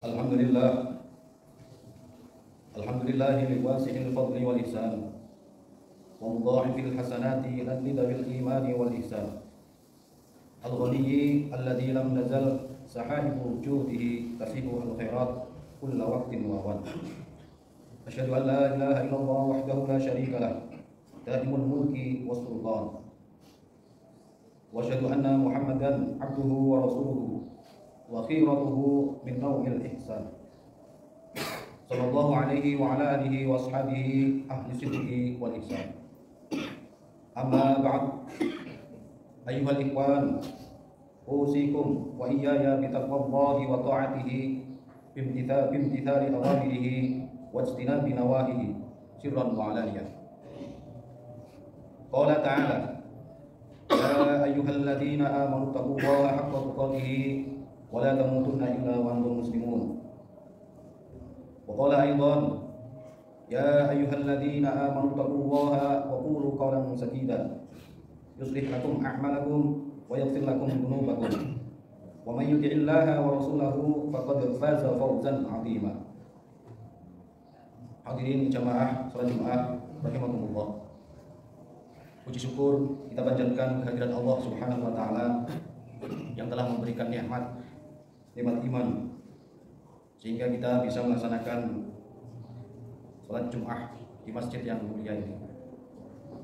Alhamdulillah, alhamdulillahi liwasi'il fadli wal ihsan wa mudha'ifil hasanati lidhi bil imani wal ihsan al-ghaniyyi alladhi lam nazal sahahibu wujudihi tasibu al khairat kulla waqtin wa awan. Asyhadu an la ilaha illallah wahdahu la syarika lah daimul mulki was sultan wa asyhadu anna muhammadan abduhu wa rasuluhu wa khiratuhu min naw'il ihsan sallallahu alaihi wa ala alihi wa ashabihi ahli sidqi wal ihsan. Amma ba'd, ayyuhal ikhwan, usikum wa iyaya bitaqwallahi wa ta'atihi bimtithali awamirihi wa ijtinabi nawahihi sirran wa alaniyah. Qala ta'ala, ya ayyuhalladzina amanu taqullaha haqqa tuqatih wa la tamutunna illa wa antum muslimun. Wa qala aidan, ya ayyuhalladzina amanu taqullaha wa qulu qawlan sadida yuslih lakum a'malakum wa yaghfir lakum dhunubakum wa may yuti'illaha wa rasulahu faqad faza fawzan 'azima. Hadirin jamaah salat Jumat rahimakumullah. Puji syukur kita panjatkan kehadirat Allah Subhanahu wa taala yang telah memberikan nikmat iman sehingga kita bisa melaksanakan salat Jumat di masjid yang mulia ini.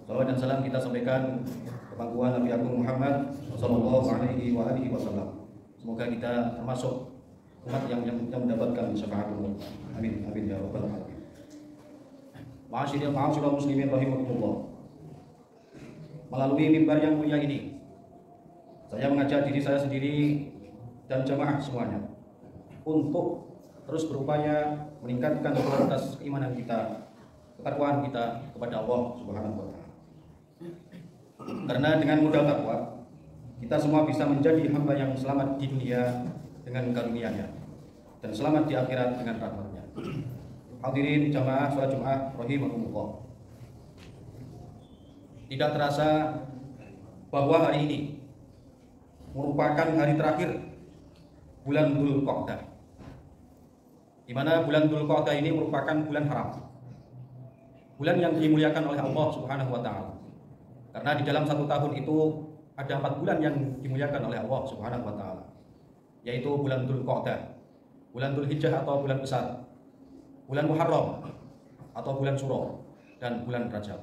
Salawat dan salam kita sampaikan ke pangkuan Nabi Agung Muhammad sallallahu alaihi wasallam. Semoga kita termasuk umat yang mendapatkan syafaatullah. Amin amin ya rabbal alamin. Ma'asyiral muslimin rahimakumullah. Melalui mimbar yang mulia ini, saya mengajak diri saya sendiri dan jamaah semuanya untuk terus berupaya meningkatkan kualitas keimanan kita, ketakwaan kita kepada Allah Subhanahu wa taala. Karena dengan modal takwa, kita semua bisa menjadi hamba yang selamat di dunia dengan karunia-Nya dan selamat di akhirat dengan rahmat-Nya. Hadirin jamaah salat Jumat rahimakumullah. Tidak terasa bahwa hari ini merupakan hari terakhir bulan Dzulqa'dah, di mana bulan Dzulqa'dah ini merupakan bulan haram, bulan yang dimuliakan oleh Allah Subhanahu wa taala. Karena di dalam satu tahun itu ada 4 bulan yang dimuliakan oleh Allah Subhanahu wa taala, yaitu bulan Dzulqa'dah, bulan Dzulhijjah atau bulan besar, bulan Muharram atau bulan Syuro, dan bulan Rajab.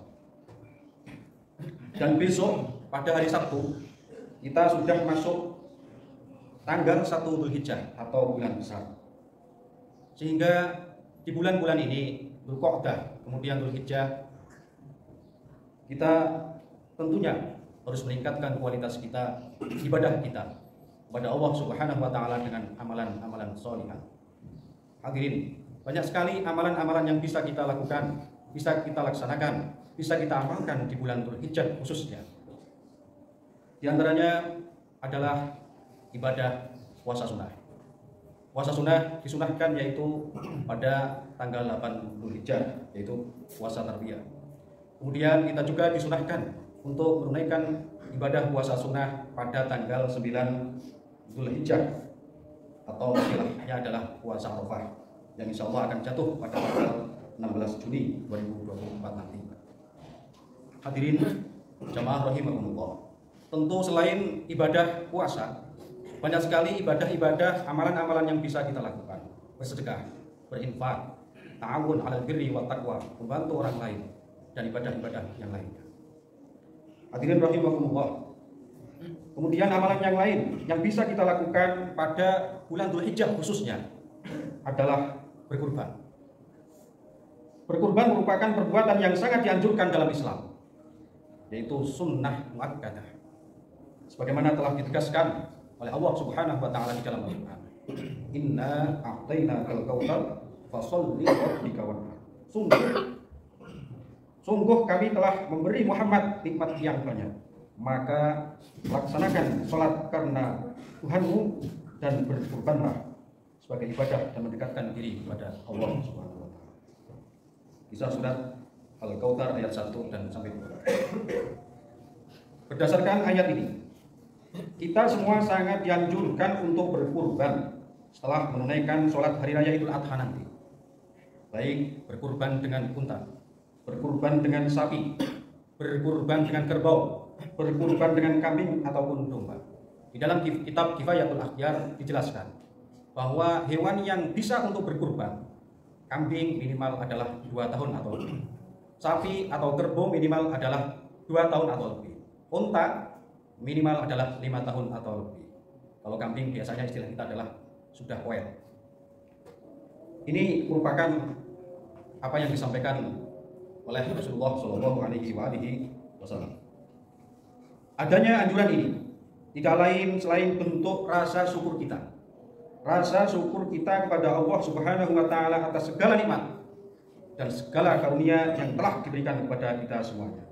Dan besok pada hari Sabtu kita sudah masuk tanggal 1 Dzulhijjah atau bulan besar. Sehingga di bulan-bulan ini, Dzulqa'dah, kemudian Dzulhijjah, kita tentunya harus meningkatkan kualitas kita, ibadah kita kepada Allah Subhanahu wa taala dengan amalan-amalan sholihah. Hadirin, banyak sekali amalan-amalan yang bisa kita lakukan, bisa kita laksanakan, bisa kita amalkan di bulan Dzulhijjah khususnya. Di antaranya adalah ibadah puasa sunnah. Puasa sunnah disunahkan yaitu pada tanggal 8 Dzulhijjah, yaitu puasa tarbiyah. Kemudian kita juga disunahkan untuk menunaikan ibadah puasa sunnah pada tanggal 9 Dzulhijjah, atau istilahnya adalah puasa Arafah, yang insya Allah akan jatuh pada tanggal 16 Juni 2024 nanti. Hadirin jamaah rahimakumullah. Tentu selain ibadah puasa, banyak sekali ibadah-ibadah, amalan-amalan yang bisa kita lakukan. Bersedekah, berinfak, ta'awun 'alal birri wat taqwa, membantu orang lain, dan ibadah-ibadah yang lainnya. Hadirin rahimakumullah. Kemudian amalan yang lain yang bisa kita lakukan pada bulan Dzulhijjah khususnya adalah berkurban. Berkurban merupakan perbuatan yang sangat dianjurkan dalam Islam, yaitu sunnah muakkadah, sebagaimana telah ditegaskan oleh Allah Subhanahu wa taala di dalam Al-Qur'an. Inna a'tainakal kautsar fasholli li rabbika wanhar. Sungguh kami telah memberi Muhammad nikmat yang banyak, maka laksanakan sholat karena Tuhanmu dan berkurbanlah sebagai ibadah dan mendekatkan diri kepada Allah Subhanahu wa taala. Kisah surat Al-Kautsar ayat 1 dan sampai 2. Berdasarkan ayat ini, kita semua sangat dianjurkan untuk berkurban setelah menunaikan sholat hari raya Idul Adha nanti, baik berkurban dengan unta, berkurban dengan sapi, berkurban dengan kerbau, berkurban dengan kambing ataupun domba. Di dalam kitab Kifayatul Akhyar dijelaskan bahwa hewan yang bisa untuk berkurban, kambing minimal adalah 2 tahun atau lebih, sapi atau kerbau minimal adalah 2 tahun atau lebih, unta minimal adalah 5 tahun atau lebih. Kalau kambing biasanya istilah kita adalah sudah poel. Ini merupakan apa yang disampaikan oleh Rasulullah Shallallahu Alaihi Wasallam. Adanya anjuran ini tidak lain selain bentuk rasa syukur kita. Rasa syukur kita kepada Allah Subhanahu wa taala atas segala nikmat dan segala karunia yang telah diberikan kepada kita semuanya.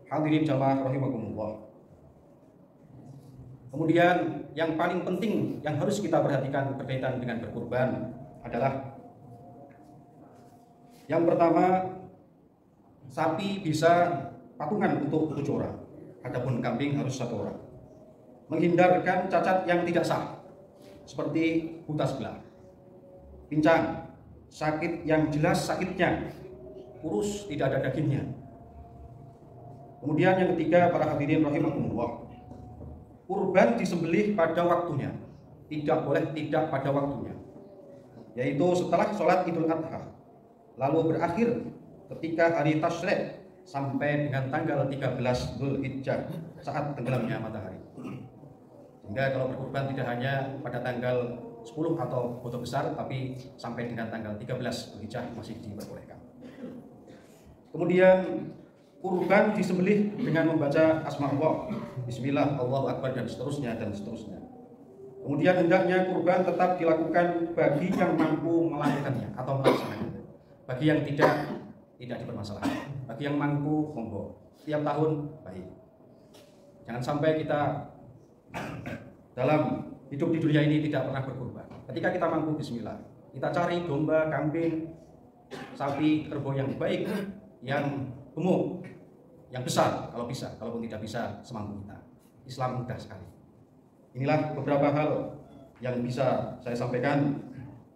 Hadirin jamaah rahimakumullah. Kemudian yang paling penting yang harus kita perhatikan berkaitan dengan berkurban adalah yang pertama, sapi bisa patungan untuk 7 orang, adapun kambing harus 1 orang. Menghindarkan cacat yang tidak sah seperti buta sebelah, pincang, sakit yang jelas sakitnya, kurus tidak ada dagingnya. Kemudian yang ketiga, para hadirin rahimakumullah, kurban disembelih pada waktunya, tidak boleh tidak pada waktunya, yaitu setelah sholat Idul Adha, lalu berakhir ketika hari Tasyrik sampai dengan tanggal 13 Dzulhijjah saat tenggelamnya matahari. Sehingga kalau berkurban tidak hanya pada tanggal 10 atau foto besar, tapi sampai dengan tanggal 13 Dzulhijjah masih diperbolehkan. Kemudian kurban disembelih dengan membaca asma Allah, bismillah, Allahu Akbar, dan seterusnya dan seterusnya. Kemudian hendaknya kurban tetap dilakukan bagi yang mampu melakukannya atau melaksanakannya. Bagi yang tidak dipermasalahkan. Bagi yang mampu, monggo. Setiap tahun baik. Jangan sampai kita dalam hidup di dunia ini tidak pernah berkurban. Ketika kita mampu, bismillah, kita cari domba, kambing, sapi, kerbau yang baik, yang gemuk, yang besar kalau bisa, kalaupun tidak bisa semampu kita. Islam mudah sekali. Inilah beberapa hal yang bisa saya sampaikan.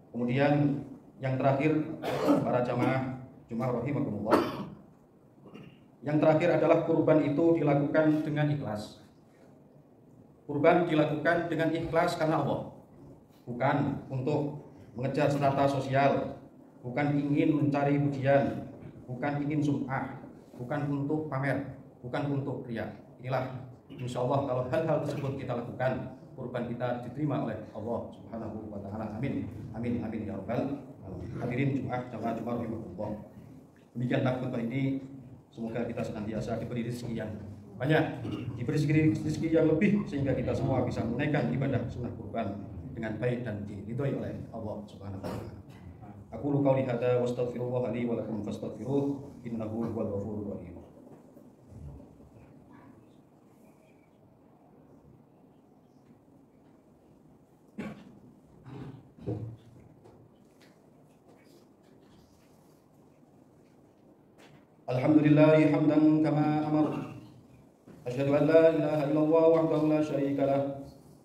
Kemudian yang terakhir, para jamaah Jumat rahimakumullah, yang terakhir adalah kurban itu dilakukan dengan ikhlas. Kurban dilakukan dengan ikhlas karena Allah, bukan untuk mengejar strata sosial, bukan ingin mencari pujian, bukan ingin sum'ah, bukan untuk pamer, bukan untuk riya. Inilah insya Allah kalau hal-hal tersebut kita lakukan, kurban kita diterima oleh Allah Subhanahu wa taala. Amin. Amin amin ya rabbal alamin. Hadirin jamaah rahimakumullah. Demikian khutbah ini, semoga kita senantiasa diberi rezeki yang banyak, diberi rezeki yang lebih, sehingga kita semua bisa menunaikan ibadah sunnah kurban dengan baik dan diridhoi oleh Allah Subhanahu wa taala. Aku qauli hadza wa astaghfirullah li wa lakum fastaghfiruh innahu huwal ghafurur rahim. Alhamdulillahi hamdan kama amar. Asyhadu an la ilaha illallah wahdahu la syarika lah,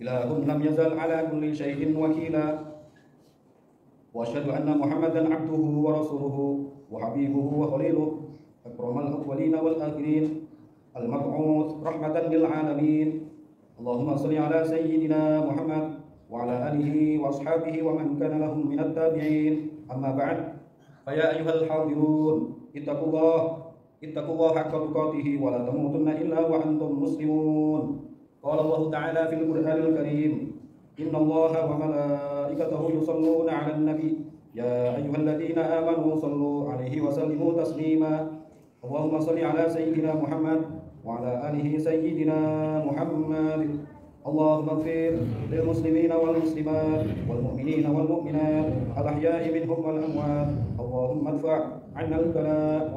ilahun lam yazal ala kulli syai'in wakila. Wa asyhadu anna Muhammadan abduhu wa rasuluhu wa habibuhu wa khaliluhu, akramal awwalina wal akhirin, al-mab'uts rahmatan lil alamin. Allahumma shalli ala sayyidina Muhammad wa ala alihi wa ashabihi wa man kana lahum minat tabi'in. Amma ba'd. Fa ya ayyuhal hadirun, ittaqullah haqqa tuqatih wa la tamutunna illa wa antum muslimun. Qala Allah ta'ala fil Qur'anil Karim, inna Allaha wa malaikatahu yusalluna 'alan nabi ya ayyuhalladzina amanu sallu 'alaihi wa sallimu taslima. Allahumma shalli 'ala sayyidina Muhammad wa 'ala alihi sayyidina Muhammad. Allahumma ighfir lil muslimina wal muslimat wal mu'minina wal mu'minat al ahya'i minhum wal amwat. Allahumma adfa' 'anna al bala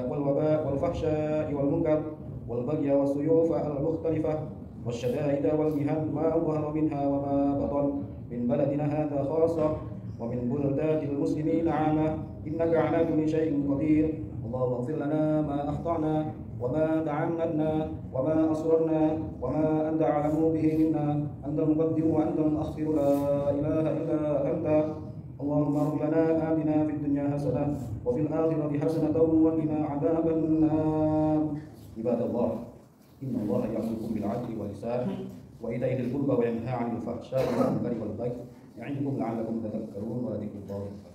wal waba wal fahsya'i wal munkar wal baghya was suyufa al mukhtalifah wasyada'ida wal mihan ma dhahara minha wa ma batan min baladina hadha khassah wa min buldatil muslimina 'amah innaka 'ala kulli syai'in qadir. Allahumma ighfir lana ma akhta'na وما تعمدنا وما أسررنا وما أنت أعلم به منا، أنت المقدم وأنت المؤخر، لا إله إلا أنت. اللهم ربنا آتنا في الدنيا حسنة وفي الآخرة حسنة وقنا عذاب النار. عباد الله، إن الله يأمركم بالعدل والإحسان وإيتاء ذي القربى وينهى عن الفحشاء والمنكر والبغي يعظكم لعلكم تذكرون، ولذكر الله أكبر.